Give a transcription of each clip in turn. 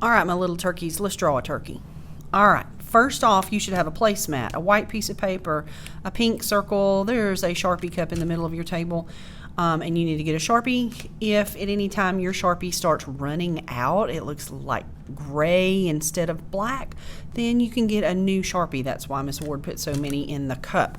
All right, my little turkeys, let's draw a turkey. All right, first off, you should have a placemat, a white piece of paper, a pink circle. There's a Sharpie cup in the middle of your table, and you need to get a Sharpie. If at any time your Sharpie starts running out, it looks like gray instead of black, then you can get a new Sharpie. That's why Miss Ward put so many in the cup.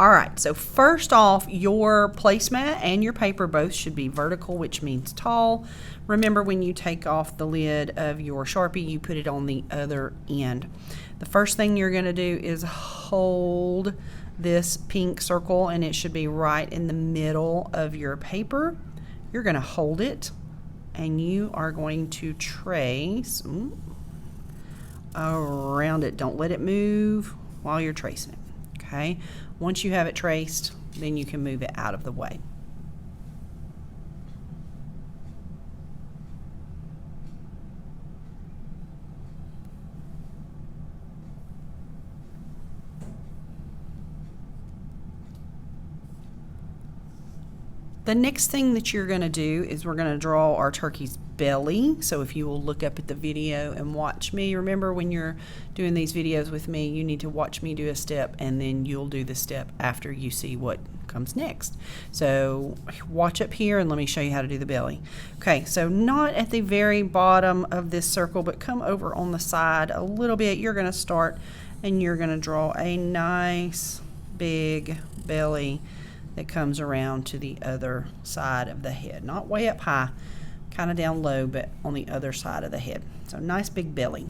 All right, so first off, your placemat and your paper both should be vertical, which means tall. Remember, when you take off the lid of your Sharpie, you put it on the other end. The first thing you're going to do is hold this pink circle, and it should be right in the middle of your paper. You're going to hold it, and you are going to trace around it. Don't let it move while you're tracing it. Okay? Once you have it traced, then you can move it out of the way. The next thing that you're going to do is we're going to draw our turkey's belly. So if you will look up at the video and watch me, remember when you're doing these videos with me, you need to watch me do a step and then you'll do the step after you see what comes next. So watch up here and let me show you how to do the belly. Okay, so not at the very bottom of this circle, but come over on the side a little bit. You're going to start and you're going to draw a nice big belly that comes around to the other side of the head. Not way up high, kind of down low, but on the other side of the head. So nice big belly.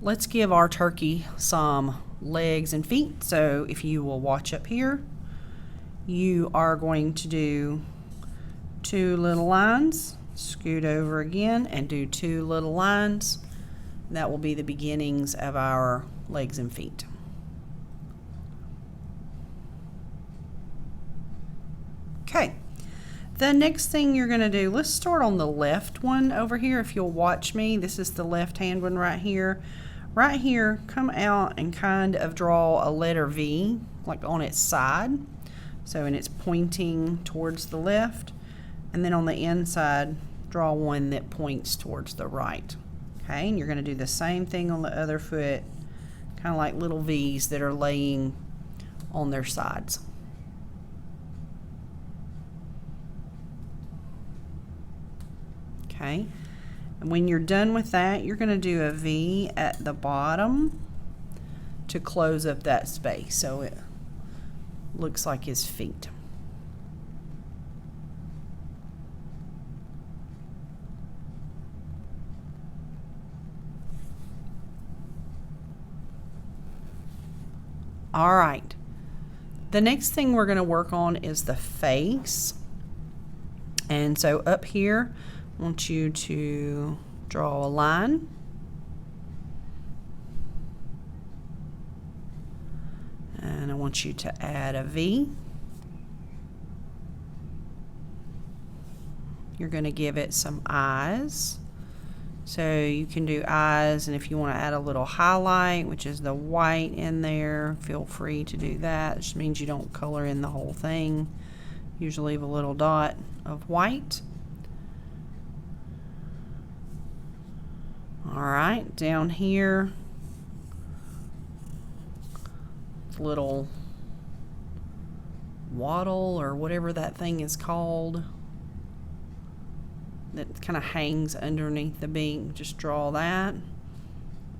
Let's give our turkey some legs and feet. So if you will watch up here, you are going to do 2 little lines. Scoot over again and do 2 little lines. That will be the beginnings of our legs and feet. Okay, the next thing you're going to do, let's start on the left one over here. If you'll watch me, this is the left hand one right here. Right here, come out and kind of draw a letter V, like on its side. So, and it's pointing towards the left. And then on the inside, draw one that points towards the right. Okay, and you're going to do the same thing on the other foot, kind of like little V's that are laying on their sides. Okay, and when you're done with that, you're going to do a V at the bottom to close up that space so it looks like his feet. All right, the next thing we're going to work on is the face. And so up here, I want you to draw a line. And I want you to add a V. You're going to give it some eyes. So you can do eyes, and if you want to add a little highlight, which is the white in there, feel free to do that. It just means you don't color in the whole thing. Usually leave a little dot of white. All right, down here, little wattle or whatever that thing is called that kind of hangs underneath the beak. Just draw that.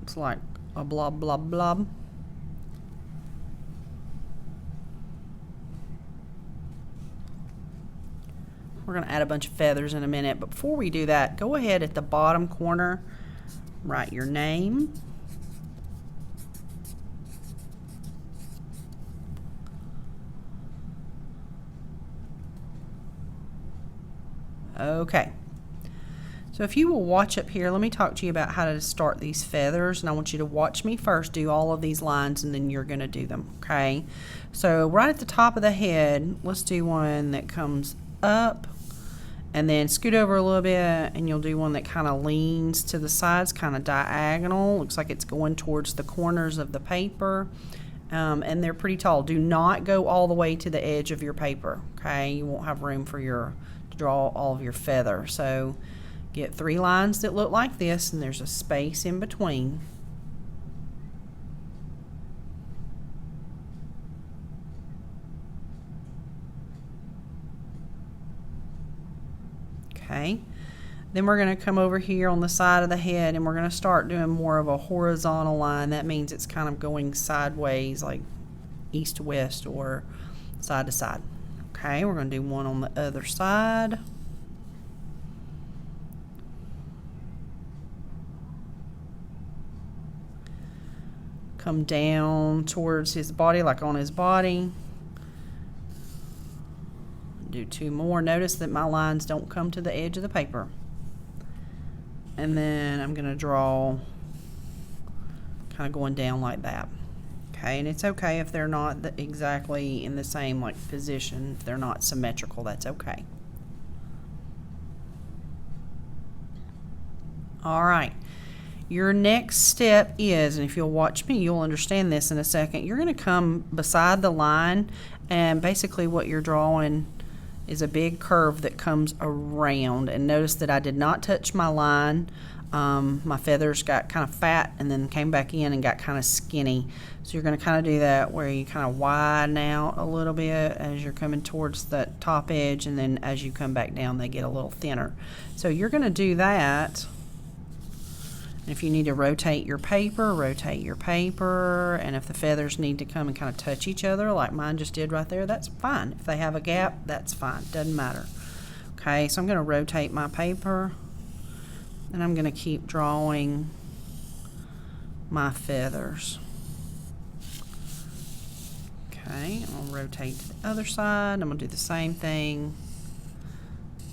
It's like a blob, blob, blob. We're going to add a bunch of feathers in a minute, but before we do that, go ahead at the bottom corner, write your name. Okay. So if you will watch up here, let me talk to you about how to start these feathers, and I want you to watch me first do all of these lines, and then you're going to do them, okay? So right at the top of the head, let's do one that comes up, and then scoot over a little bit, and you'll do one that kind of leans to the sides, kind of diagonal. Looks like it's going towards the corners of the paper, and they're pretty tall. Do not go all the way to the edge of your paper, okay? You won't have room for to draw all of your feather. So get 3 lines that look like this, and there's a space in between. Okay, then we're going to come over here on the side of the head, and we're going to start doing more of a horizontal line. That means it's kind of going sideways, like east to west or side to side. Okay, we're going to do one on the other side. Come down towards his body, like on his body. Do 2 more. Notice that my lines don't come to the edge of the paper. And then I'm going to draw kind of going down like that. Okay, and it's okay if they're not exactly in the same position. If they're not symmetrical, that's okay. All right. Your next step is, and if you'll watch me, you'll understand this in a second, you're going to come beside the line, and basically what you're drawing is a big curve that comes around. And notice that I did not touch my line. My feathers got kind of fat and then came back in and got kind of skinny. So you're going to kind of do that where you kind of widen out a little bit as you're coming towards the top edge, and then as you come back down they get a little thinner. So you're going to do that. If you need to rotate your paper, and if the feathers need to come and kind of touch each other like mine just did right there, that's fine. If they have a gap, that's fine, doesn't matter. Okay, so I'm going to rotate my paper, and I'm going to keep drawing my feathers. Okay, I'll rotate to the other side. I'm going to do the same thing.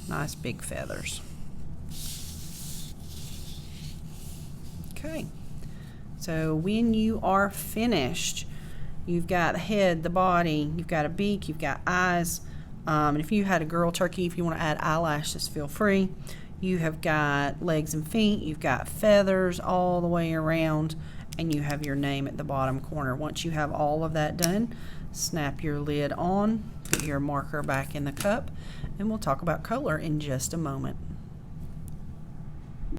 Nice big feathers. Okay, so when you are finished, you've got the head, the body, you've got a beak, you've got eyes, and if you had a girl turkey, if you want to add eyelashes, feel free. You have got legs and feet, you've got feathers all the way around, and you have your name at the bottom corner. Once you have all of that done, snap your lid on, put your marker back in the cup, and we'll talk about color in just a moment.